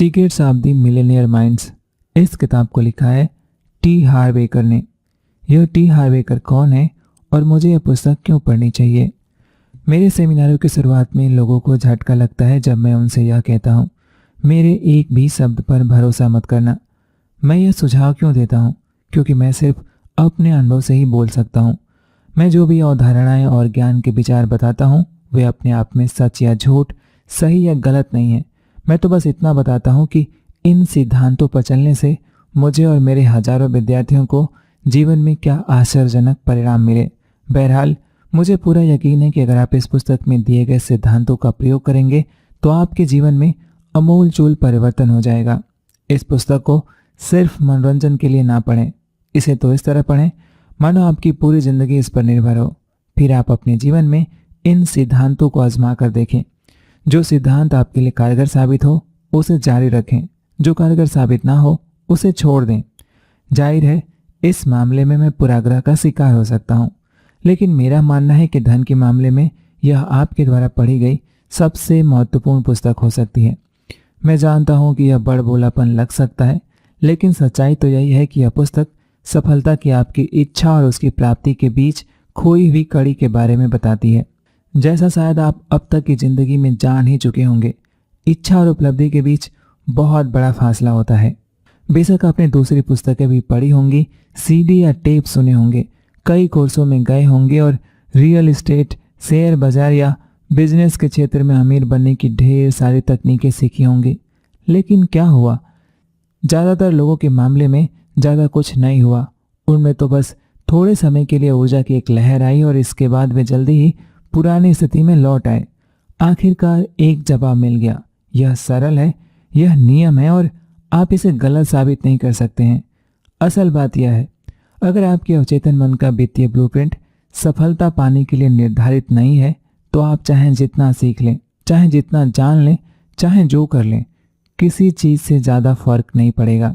Secrets of the Millionaire minds. इस किताब को लिखा है टी हार्व एकर ने। यह टी हार्व एकर कौन है और मुझे यह पुस्तक क्यों पढ़नी चाहिए? मेरे सेमिनारों की शुरुआत में लोगों को झटका लगता है जब मैं उनसे यह कहता हूँ, मेरे एक भी शब्द पर भरोसा मत करना। मैं यह सुझाव क्यों देता हूँ? क्योंकि मैं सिर्फ अपने अनुभव से ही बोल सकता हूँ। मैं जो भी अवधारणाएं और ज्ञान के विचार बताता हूँ वे अपने आप में सच या झूठ, सही या गलत नहीं है। मैं तो बस इतना बताता हूँ कि इन सिद्धांतों पर चलने से मुझे और मेरे हजारों विद्यार्थियों को जीवन में क्या आश्चर्यजनक परिणाम मिले। बहरहाल, मुझे पूरा यकीन है कि अगर आप इस पुस्तक में दिए गए सिद्धांतों का प्रयोग करेंगे तो आपके जीवन में अमूलचूल परिवर्तन हो जाएगा। इस पुस्तक को सिर्फ मनोरंजन के लिए ना पढ़ें, इसे तो इस तरह पढ़ें मानो आपकी पूरी जिंदगी इस पर निर्भर हो। फिर आप अपने जीवन में इन सिद्धांतों को आजमा कर देखें। जो सिद्धांत आपके लिए कारगर साबित हो उसे जारी रखें, जो कारगर साबित ना हो उसे छोड़ दें। जाहिर है, इस मामले में मैं पुराग्रह का शिकार हो सकता हूँ, लेकिन मेरा मानना है कि धन के मामले में यह आपके द्वारा पढ़ी गई सबसे महत्वपूर्ण पुस्तक हो सकती है। मैं जानता हूँ कि यह बड़बोलापन लग सकता है, लेकिन सच्चाई तो यही है कि यह पुस्तक सफलता की आपकी इच्छा और उसकी प्राप्ति के बीच खोई हुई कड़ी के बारे में बताती है, जैसा शायद आप अब तक की जिंदगी में जान ही चुके होंगे। इच्छा और उपलब्धि के बीच बहुत बड़ा फासला होता है। बेशक आपने दूसरी पुस्तकें भी पढ़ी होंगी, सीडी या टेप सुने होंगे, कई कोर्सों में गए होंगे और रियल एस्टेट, शेयर बाजार या बिजनेस के क्षेत्र में अमीर बनने की ढेर सारी तकनीकें सीखी होंगी, लेकिन क्या हुआ? ज़्यादातर लोगों के मामले में ज़्यादा कुछ नहीं हुआ। उनमें तो बस थोड़े समय के लिए ऊर्जा की एक लहर आई और इसके बाद वे जल्दी ही पुरानी स्थिति में लौट आए। आखिरकार एक जवाब मिल गया। यह सरल है, यह नियम है और आप इसे गलत साबित नहीं कर सकते हैं। असल बात यह है, अगर आपके अवचेतन मन का वित्तीय ब्लूप्रिंट सफलता पाने के लिए निर्धारित नहीं है तो आप चाहे जितना सीख लें, चाहे जितना जान लें, चाहे जो कर लें, किसी चीज़ से ज़्यादा फर्क नहीं पड़ेगा।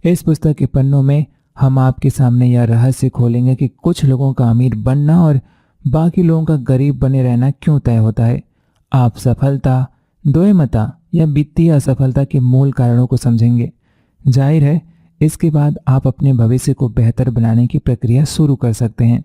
इस पुस्तक के पन्नों में हम आपके सामने यह रहस्य खोलेंगे कि कुछ लोगों का अमीर बनना और बाकी लोगों का गरीब बने रहना क्यों तय होता है। आप सफलता, द्वैमता या वित्तीय असफलता के मूल कारणों को समझेंगे। जाहिर है, इसके बाद आप अपने भविष्य को बेहतर बनाने की प्रक्रिया शुरू कर सकते हैं।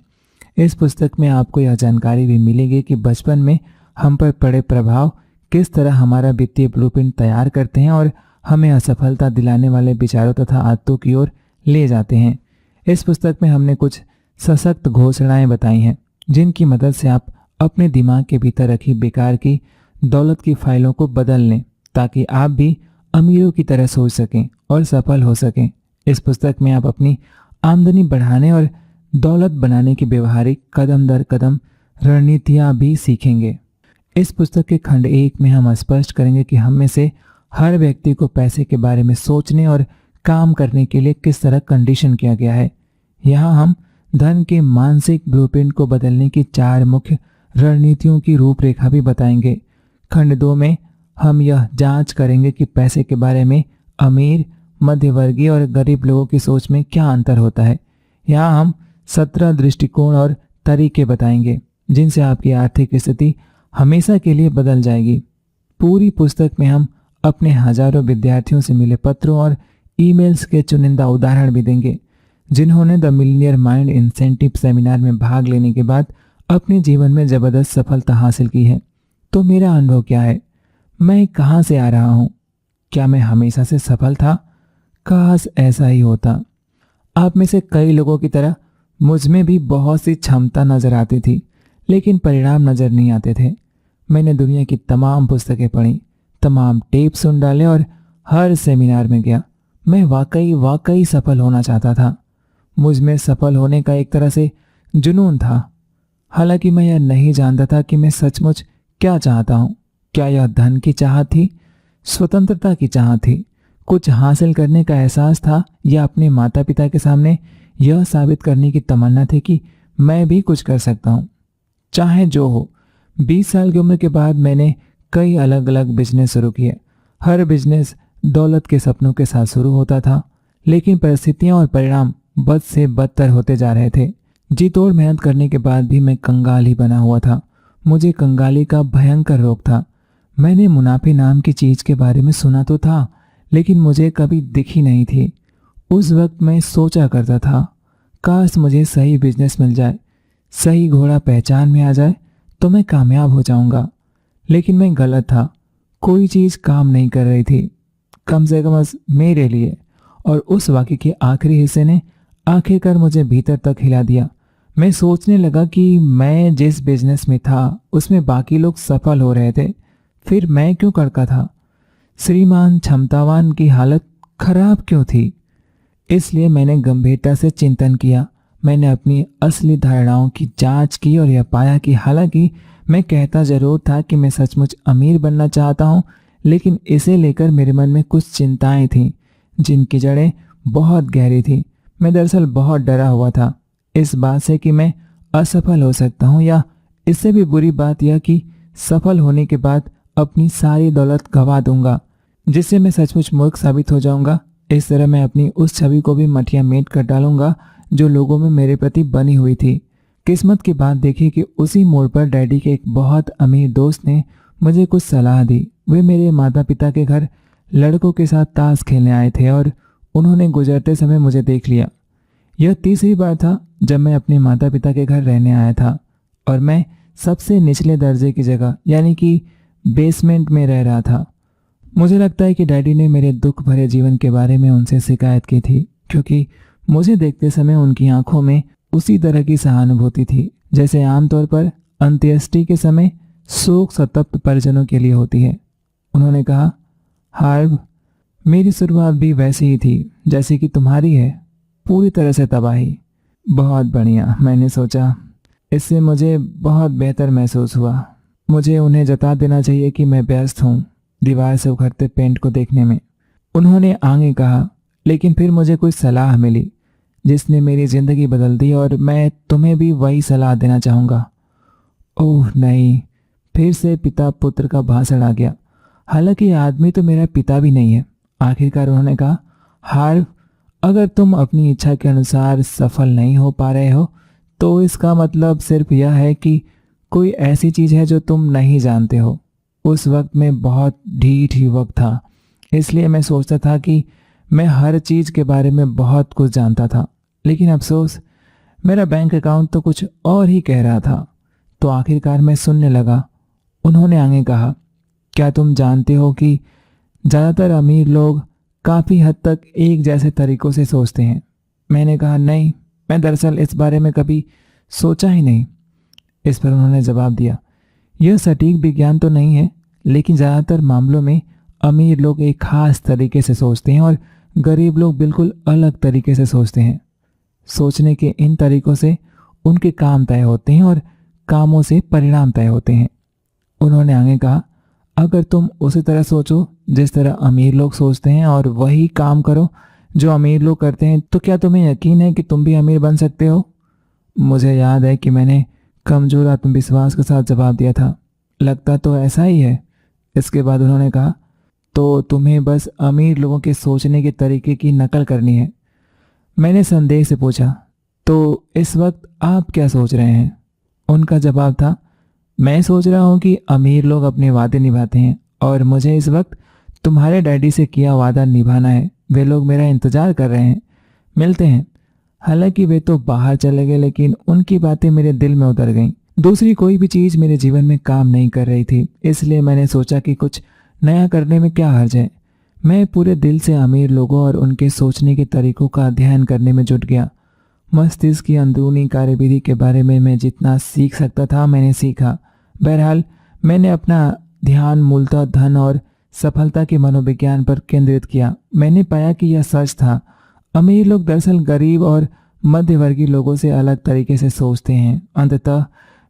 इस पुस्तक में आपको यह जानकारी भी मिलेगी कि बचपन में हम पर पड़े प्रभाव किस तरह हमारा वित्तीय ब्लूप्रिंट तैयार करते हैं और हमें असफलता दिलाने वाले विचारों तथा आदतों की ओर ले जाते हैं। इस पुस्तक में हमने कुछ सशक्त घोषणाएं बताई हैं जिनकी मदद से आप अपने दिमाग के भीतर रखी बेकार की दौलत की फाइलों को बदल लें, ताकि आप भी अमीरों की तरह सोच सकें और सफल हो सकें। इस पुस्तक में आप अपनी आमदनी बढ़ाने और दौलत बनाने की व्यवहारिक कदम दर कदम रणनीतियाँ भी सीखेंगे। इस पुस्तक के खंड 1 में हम स्पष्ट करेंगे कि हम में से हर व्यक्ति को पैसे के बारे में सोचने और काम करने के लिए किस तरह कंडीशन किया गया है। यहाँ हम धन के मानसिक ब्लूप्रिंट को बदलने की 4 मुख्य रणनीतियों की रूपरेखा भी बताएंगे। खंड 2 में हम यह जांच करेंगे कि पैसे के बारे में अमीर, मध्यवर्गीय और गरीब लोगों की सोच में क्या अंतर होता है। यहाँ हम 17 दृष्टिकोण और तरीके बताएंगे जिनसे आपकी आर्थिक स्थिति हमेशा के लिए बदल जाएगी। पूरी पुस्तक में हम अपने हजारों विद्यार्थियों से मिले पत्रों और ईमेल्स के चुनिंदा उदाहरण भी देंगे जिन्होंने the millionaire mind incentive seminar में भाग लेने के बाद अपने जीवन में जबरदस्त सफलता हासिल की है। तो मेरा अनुभव क्या है? मैं कहाँ से आ रहा हूँ? क्या मैं हमेशा से सफल था? काश ऐसा ही होता। आप में से कई लोगों की तरह मुझ में भी बहुत सी क्षमता नजर आती थी, लेकिन परिणाम नजर नहीं आते थे। मैंने दुनिया की तमाम पुस्तकें पढ़ी, तमाम टेप सुन डाले और हर सेमिनार में गया। मैं वाकई सफल होना चाहता था। मुझ में सफल होने का एक तरह से जुनून था। हालांकि मैं यह नहीं जानता था कि मैं सचमुच क्या चाहता हूँ। क्या यह धन की चाहत थी, स्वतंत्रता की चाहत थी, कुछ हासिल करने का एहसास था, या अपने माता पिता के सामने यह साबित करने की तमन्ना थी कि मैं भी कुछ कर सकता हूँ। चाहे जो हो, 20 साल की उम्र के बाद मैंने कई अलग अलग बिजनेस शुरू किए। हर बिजनेस दौलत के सपनों के साथ शुरू होता था, लेकिन परिस्थितियां और परिणाम बद से बदतर होते जा रहे थे। जी तोड़ मेहनत करने के बाद भी मैं कंगाल ही बना हुआ था। मुझे कंगाली का भयंकर रोग था। मैंने मुनाफे नाम की चीज के बारे में सुना तो था, लेकिन मुझे कभी दिखी नहीं थी। उस वक्त मैं सोचा करता था, काश मुझे सही बिजनेस मिल जाए, सही घोड़ा पहचान में आ जाए तो मैं कामयाब हो जाऊंगा। लेकिन मैं गलत था। कोई चीज़ काम नहीं कर रही थी, कम से कम मेरे लिए। और उस वाक्य के आखिरी हिस्से ने आखिरकार मुझे भीतर तक हिला दिया। मैं सोचने लगा कि मैं जिस बिजनेस में था उसमें बाकी लोग सफल हो रहे थे, फिर मैं क्यों कड़का था? श्रीमान क्षमतावान की हालत खराब क्यों थी? इसलिए मैंने गंभीरता से चिंतन किया। मैंने अपनी असली धारणाओं की जांच की और यह पाया कि हालांकि मैं कहता जरूर था कि मैं सचमुच अमीर बनना चाहता हूँ, लेकिन इसे लेकर मेरे मन में कुछ चिंताएं थीं जिनकी जड़ें बहुत गहरी थीं। मैं दरअसल बहुत डरा हुआ था इस बात से कि मैं असफल हो सकता हूँ, या इससे भी बुरी बात यह कि सफल होने के बाद अपनी सारी दौलत गंवा दूंगा, जिससे मैं सचमुच मूर्ख साबित हो जाऊंगा। इस तरह मैं अपनी उस छवि को भी मटिया मेट कर डालूंगा जो लोगों में मेरे प्रति बनी हुई थी। किस्मत की बात देखी कि उसी मोड़ पर डैडी के एक बहुत अमीर दोस्त ने मुझे कुछ सलाह दी। वे मेरे माता पिता के घर लड़कों के साथ ताश खेलने आए थे और उन्होंने गुजरते समय मुझे देख लिया। यह तीसरी बार था जब मैं अपने माता पिता के घर रहने आया था और मैं सबसे निचले दर्जे की जगह यानी कि बेसमेंट में रह रहा था। मुझे लगता है कि डैडी ने मेरे दुख भरे जीवन के बारे में उनसे शिकायत की थी, क्योंकि मुझे देखते समय उनकी आंखों में उसी तरह की सहानुभूति थी जैसे आमतौर पर अंत्येष्टि के समय शोक संतप्त परिजनों के लिए होती है। उन्होंने कहा, हार्व, मेरी शुरुआत भी वैसी ही थी जैसी कि तुम्हारी है, पूरी तरह से तबाही। बहुत बढ़िया, मैंने सोचा। इससे मुझे बहुत बेहतर महसूस हुआ। मुझे उन्हें जता देना चाहिए कि मैं व्यस्त हूँ दीवार से उखड़ते पेंट को देखने में। उन्होंने आगे कहा, लेकिन फिर मुझे कोई सलाह मिली जिसने मेरी जिंदगी बदल दी और मैं तुम्हें भी वही सलाह देना चाहूँगा। ओह नहीं, फिर से पिता पुत्र का भाषण आ गया। हालांकि आदमी तो मेरा पिता भी नहीं है। आखिरकार उन्होंने कहा, हार्व, अगर तुम अपनी इच्छा के अनुसार सफल नहीं हो पा रहे हो तो इसका मतलब सिर्फ यह है कि कोई ऐसी चीज़ है जो तुम नहीं जानते हो। उस वक्त मैं बहुत ढीठ युवक था, इसलिए मैं सोचता था कि मैं हर चीज़ के बारे में बहुत कुछ जानता था, लेकिन अफसोस मेरा बैंक अकाउंट तो कुछ और ही कह रहा था। तो आखिरकार मैं सुनने लगा। उन्होंने आगे कहा, क्या तुम जानते हो कि ज़्यादातर अमीर लोग काफ़ी हद तक एक जैसे तरीक़ों से सोचते हैं? मैंने कहा, नहीं, मैं दरअसल इस बारे में कभी सोचा ही नहीं। इस पर उन्होंने जवाब दिया, यह सटीक विज्ञान तो नहीं है, लेकिन ज़्यादातर मामलों में अमीर लोग एक खास तरीके से सोचते हैं और गरीब लोग बिल्कुल अलग तरीके से सोचते हैं। सोचने के इन तरीकों से उनके काम तय होते हैं और कामों से परिणाम तय होते हैं। उन्होंने आगे कहा, अगर तुम उसी तरह सोचो जिस तरह अमीर लोग सोचते हैं और वही काम करो जो अमीर लोग करते हैं, तो क्या तुम्हें यकीन है कि तुम भी अमीर बन सकते हो? मुझे याद है कि मैंने कमज़ोर आत्मविश्वास के साथ जवाब दिया था, लगता तो ऐसा ही है। इसके बाद उन्होंने कहा, तो तुम्हें बस अमीर लोगों के सोचने के तरीके की नकल करनी है। मैंने संदेह से पूछा, तो इस वक्त आप क्या सोच रहे हैं? उनका जवाब था, मैं सोच रहा हूँ कि अमीर लोग अपने वादे निभाते हैं और मुझे इस वक्त तुम्हारे डैडी से किया वादा निभाना है। वे लोग मेरा इंतज़ार कर रहे हैं, मिलते हैं। हालांकि वे तो बाहर चले गए, लेकिन उनकी बातें मेरे दिल में उतर गईं। दूसरी कोई भी चीज़ मेरे जीवन में काम नहीं कर रही थी, इसलिए मैंने सोचा कि कुछ नया करने में क्या हर्ज है। मैं पूरे दिल से अमीर लोगों और उनके सोचने के तरीकों का अध्ययन करने में जुट गया। मस्तिष्क की अंदरूनी कार्यविधि के बारे में मैं जितना सीख सकता था मैंने सीखा। बहरहाल मैंने अपना ध्यान मूलतः धन और सफलता के मनोविज्ञान पर केंद्रित किया। मैंने पाया कि यह सच था, अमीर लोग दरअसल गरीब और मध्यवर्गीय लोगों से अलग तरीके से सोचते हैं। अंततः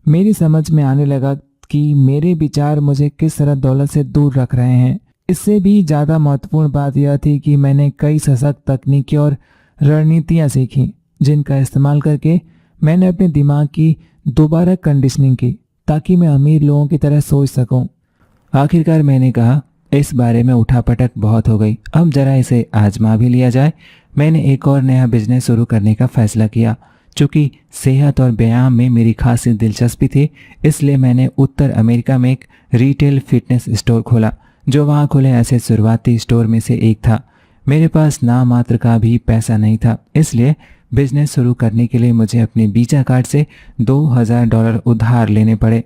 मेरी समझ में आने लगा कि मेरे विचार मुझे किस तरह दौलत से दूर रख रहे हैं। इससे भी ज़्यादा महत्वपूर्ण बात यह थी कि मैंने कई सशक्त तकनीकें और रणनीतियाँ सीखी जिनका इस्तेमाल करके मैंने अपने दिमाग की दोबारा कंडीशनिंग की ताकि मैं अमीर लोगों की तरह सोच सकूं। आखिरकार मैंने कहा, इस बारे में उठापटक बहुत हो गई, अब जरा इसे आजमा भी लिया जाए। मैंने एक और नया बिजनेस शुरू करने का फैसला किया। चूँकि सेहत और व्यायाम में मेरी खासी दिलचस्पी थी, इसलिए मैंने उत्तर अमेरिका में एक रिटेल फिटनेस स्टोर खोला जो वहाँ खुले ऐसे शुरुआती स्टोर में से एक था। मेरे पास ना मात्र का भी पैसा नहीं था, इसलिए बिजनेस शुरू करने के लिए मुझे अपने वीजा कार्ड से $2000 उधार लेने पड़े।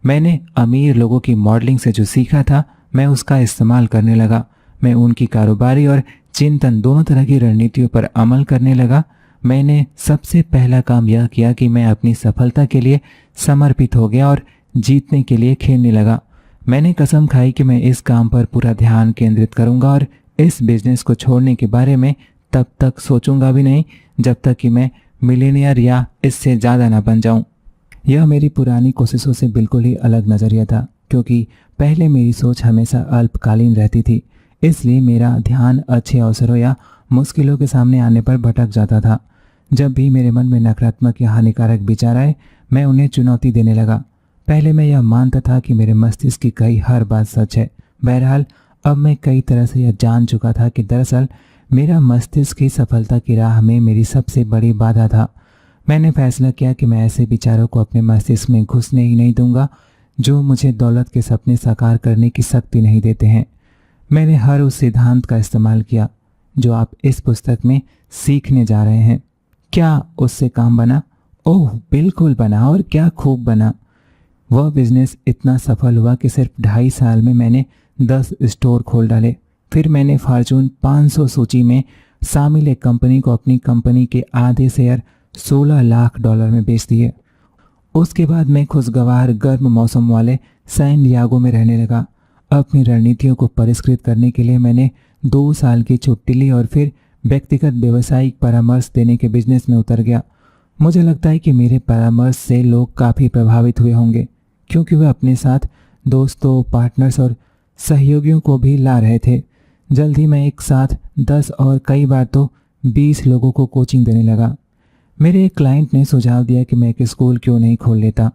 मैंने अमीर लोगों की मॉडलिंग से जो सीखा था, मैं उसका इस्तेमाल करने लगा। मैं उनकी कारोबारी और चिंतन दोनों तरह की रणनीतियों पर अमल करने लगा। मैंने सबसे पहला काम यह किया कि मैं अपनी सफलता के लिए समर्पित हो गया और जीतने के लिए खेलने लगा। मैंने कसम खाई कि मैं इस काम पर पूरा ध्यान केंद्रित करूंगा और इस बिजनेस को छोड़ने के बारे में तब तक सोचूंगा भी नहीं जब तक कि मैं मिलीनियर या इससे ज़्यादा ना बन जाऊं। यह मेरी पुरानी कोशिशों से बिल्कुल ही अलग नज़रिया था, क्योंकि पहले मेरी सोच हमेशा अल्पकालीन रहती थी। इसलिए मेरा ध्यान अच्छे अवसरों या मुश्किलों के सामने आने पर भटक जाता था। जब भी मेरे मन में नकारात्मक या हानिकारक विचार आए, मैं उन्हें चुनौती देने लगा। पहले मैं यह मानता था कि मेरे मस्तिष्क की कई हर बात सच है। बहरहाल अब मैं कई तरह से यह जान चुका था कि दरअसल मेरा मस्तिष्क ही सफलता की राह में मेरी सबसे बड़ी बाधा था। मैंने फैसला किया कि मैं ऐसे विचारों को अपने मस्तिष्क में घुसने ही नहीं दूंगा जो मुझे दौलत के सपने साकार करने की शक्ति नहीं देते हैं। मैंने हर उस सिद्धांत का इस्तेमाल किया जो आप इस पुस्तक में सीखने जा रहे हैं। क्या उससे काम बना? ओह बिल्कुल बना, और क्या खूब बना। वह बिजनेस इतना सफल हुआ कि सिर्फ 2.5 साल में मैंने 10 स्टोर खोल डाले। फिर मैंने फॉर्चून 500 सूची में शामिल एक कंपनी को अपनी कंपनी के आधे शेयर $16 लाख में बेच दिए। उसके बाद मैं खुशगवार गर्म मौसम वाले सैन डियागो में रहने लगा। अपनी रणनीतियों को परिष्कृत करने के लिए मैंने 2 साल की छुट्टी ली और फिर व्यक्तिगत व्यावसायिक परामर्श देने के बिजनेस में उतर गया। मुझे लगता है कि मेरे परामर्श से लोग काफ़ी प्रभावित हुए होंगे, क्योंकि वे अपने साथ दोस्तों, पार्टनर्स और सहयोगियों को भी ला रहे थे। जल्द ही मैं एक साथ 10 और कई बार तो 20 लोगों को कोचिंग देने लगा। मेरे एक क्लाइंट ने सुझाव दिया कि मैं एक स्कूल क्यों नहीं खोल लेता।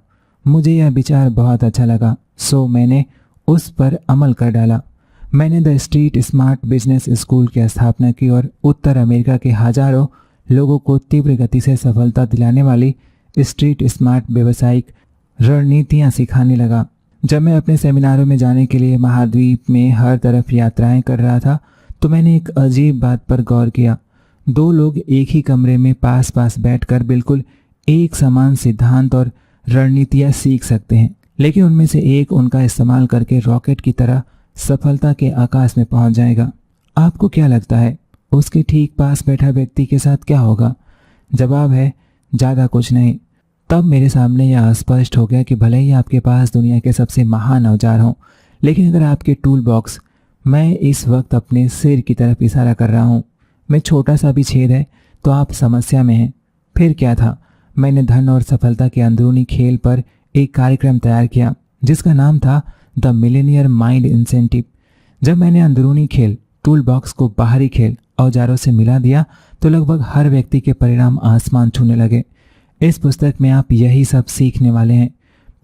मुझे यह विचार बहुत अच्छा लगा, सो मैंने उस पर अमल कर डाला। मैंने the street smart business school की स्थापना की और उत्तर अमेरिका के हजारों लोगों को तीव्र गति से सफलता दिलाने वाली स्ट्रीट स्मार्ट व्यावसायिक रणनीतियाँ सिखाने लगा। जब मैं अपने सेमिनारों में जाने के लिए महाद्वीप में हर तरफ यात्राएं कर रहा था, तो मैंने एक अजीब बात पर गौर किया। 2 लोग एक ही कमरे में पास पास बैठकर बिल्कुल एक समान सिद्धांत और रणनीतियाँ सीख सकते हैं, लेकिन उनमें से एक उनका इस्तेमाल करके रॉकेट की तरह सफलता के आकाश में पहुंच जाएगा। आपको क्या लगता है उसके ठीक पास बैठा व्यक्ति के साथ क्या होगा? जवाब है ज़्यादा कुछ नहीं। तब मेरे सामने यह स्पष्ट हो गया कि भले ही आपके पास दुनिया के सबसे महान औजार हों, लेकिन अगर आपके टूल बॉक्स, मैं इस वक्त अपने सिर की तरफ इशारा कर रहा हूँ, में छोटा सा भी छेद है, तो आप समस्या में हैं। फिर क्या था? मैंने धन और सफलता के अंदरूनी खेल पर एक कार्यक्रम तैयार किया जिसका नाम था द मिलीनियर माइंड इंसेंटिव। जब मैंने अंदरूनी खेल, टूल बॉक्स को बाहरी खेल औजारों से मिला दिया, तो लगभग हर व्यक्ति के परिणाम आसमान छूने लगे। इस पुस्तक में आप यही सब सीखने वाले हैं।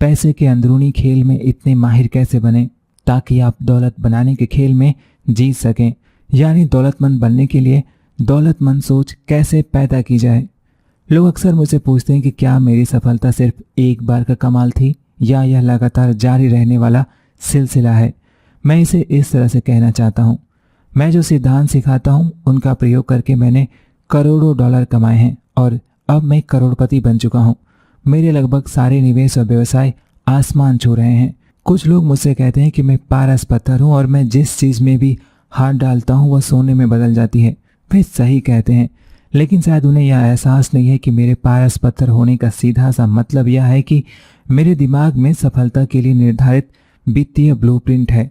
पैसे के अंदरूनी खेल में इतने माहिर कैसे बने ताकि आप दौलत बनाने के खेल में जीत सकें, यानी दौलतमंद बनने के लिए दौलतमंद सोच कैसे पैदा की जाए। लोग अक्सर मुझसे पूछते हैं कि क्या मेरी सफलता सिर्फ एक बार का कमाल थी या यह लगातार जारी रहने वाला सिलसिला है। मैं इसे इस तरह से कहना चाहता हूँ, मैं जो सिद्धांत सिखाता हूँ उनका प्रयोग करके मैंने करोड़ों डॉलर कमाए हैं और अब मैं करोड़पति बन चुका हूँ। मेरे लगभग सारे निवेश और व्यवसाय आसमान छू रहे हैं। कुछ लोग मुझसे कहते हैं कि मैं पारस पत्थर हूँ और मैं जिस चीज़ में भी हाथ डालता हूँ वह सोने में बदल जाती है। वे सही कहते हैं, लेकिन शायद उन्हें यह एहसास नहीं है कि मेरे पारस पत्थर होने का सीधा सा मतलब यह है कि मेरे दिमाग में सफलता के लिए निर्धारित वित्तीय ब्लूप्रिंट है।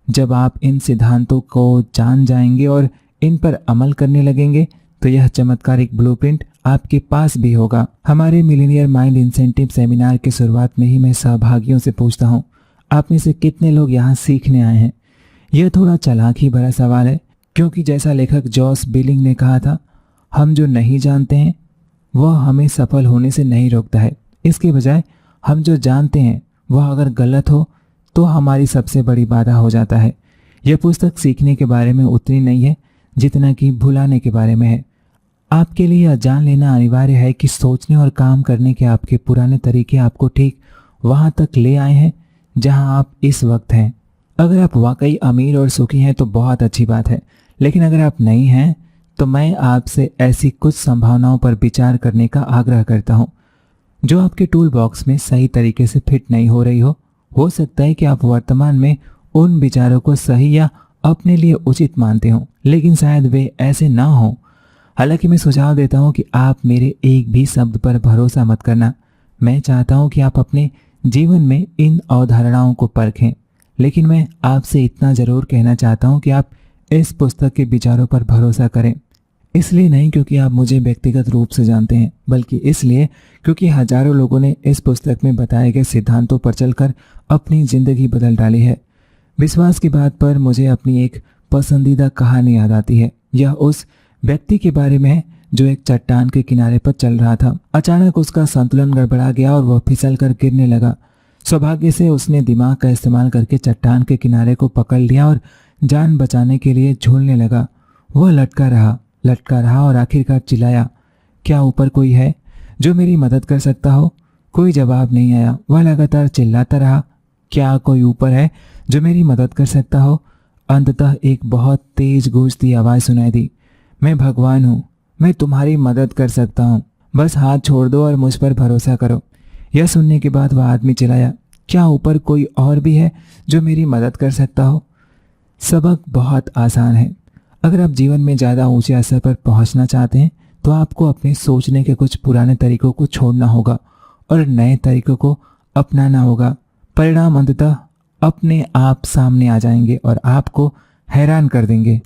जब आप इन सिद्धांतों को जान जाएंगे और इन पर अमल करने लगेंगे, तो यह चमत्कारिक ब्लूप्रिंट आपके पास भी होगा। हमारे मिलीनियर माइंड इंसेंटिव सेमिनार की शुरुआत में ही मैं सहभागियों से पूछता हूँ, आप में से कितने लोग यहाँ सीखने आए हैं? यह थोड़ा चालाकी भरा सवाल है, क्योंकि जैसा लेखक जॉस बिलिंग ने कहा था, हम जो नहीं जानते हैं वह हमें सफल होने से नहीं रोकता है। इसके बजाय हम जो जानते हैं वह अगर गलत हो तो हमारी सबसे बड़ी बाधा हो जाता है। यह पुस्तक सीखने के बारे में उतनी नहीं है जितना कि भुलाने के बारे में है। आपके लिए यह जान लेना अनिवार्य है कि सोचने और काम करने के आपके पुराने तरीके आपको ठीक वहाँ तक ले आए हैं जहाँ आप इस वक्त हैं। अगर आप वाकई अमीर और सुखी हैं तो बहुत अच्छी बात है, लेकिन अगर आप नहीं हैं तो मैं आपसे ऐसी कुछ संभावनाओं पर विचार करने का आग्रह करता हूं जो आपके टूल बॉक्स में सही तरीके से फिट नहीं हो रही हो। हो सकता है कि आप वर्तमान में उन विचारों को सही या अपने लिए उचित मानते हो, लेकिन शायद वे ऐसे ना हो। हालांकि मैं सुझाव देता हूं कि आप मेरे एक भी शब्द पर भरोसा मत करना। मैं चाहता हूं कि आप अपने जीवन में इन अवधारणाओं को परखें, लेकिन मैं आपसे इतना जरूर कहना चाहता हूं कि आप इस पुस्तक के विचारों पर भरोसा करें। इसलिए नहीं क्योंकि आप मुझे व्यक्तिगत रूप से जानते हैं, बल्कि इसलिए क्योंकि हजारों लोगों ने इस पुस्तक में बताए गए सिद्धांतों पर चलकर अपनी जिंदगी बदल डाली है। विश्वास की बात पर मुझे अपनी एक पसंदीदा कहानी याद आती है। यह उस व्यक्ति के बारे में है जो एक चट्टान के किनारे पर चल रहा था। अचानक उसका संतुलन गड़बड़ा गया और वह फिसल कर गिरने लगा। सौभाग्य से उसने दिमाग का इस्तेमाल करके चट्टान के किनारे को पकड़ लिया और जान बचाने के लिए झूलने लगा। वह लटका रहा और आखिरकार चिल्लाया, क्या ऊपर कोई है जो मेरी मदद कर सकता हो? कोई जवाब नहीं आया। वह लगातार चिल्लाता रहा, क्या कोई ऊपर है जो मेरी मदद कर सकता हो? अंततः एक बहुत तेज गूंजती आवाज सुनाई दी, मैं भगवान हूँ, मैं तुम्हारी मदद कर सकता हूँ, बस हाथ छोड़ दो और मुझ पर भरोसा करो। यह सुनने के बाद वह आदमी चिल्लाया, क्या ऊपर कोई और भी है जो मेरी मदद कर सकता हो? सबक बहुत आसान है। अगर आप जीवन में ज़्यादा ऊंचे स्तर पर पहुंचना चाहते हैं तो आपको अपने सोचने के कुछ पुराने तरीकों को छोड़ना होगा और नए तरीकों को अपनाना होगा। परिणाम अंततः अपने आप सामने आ जाएंगे और आपको हैरान कर देंगे।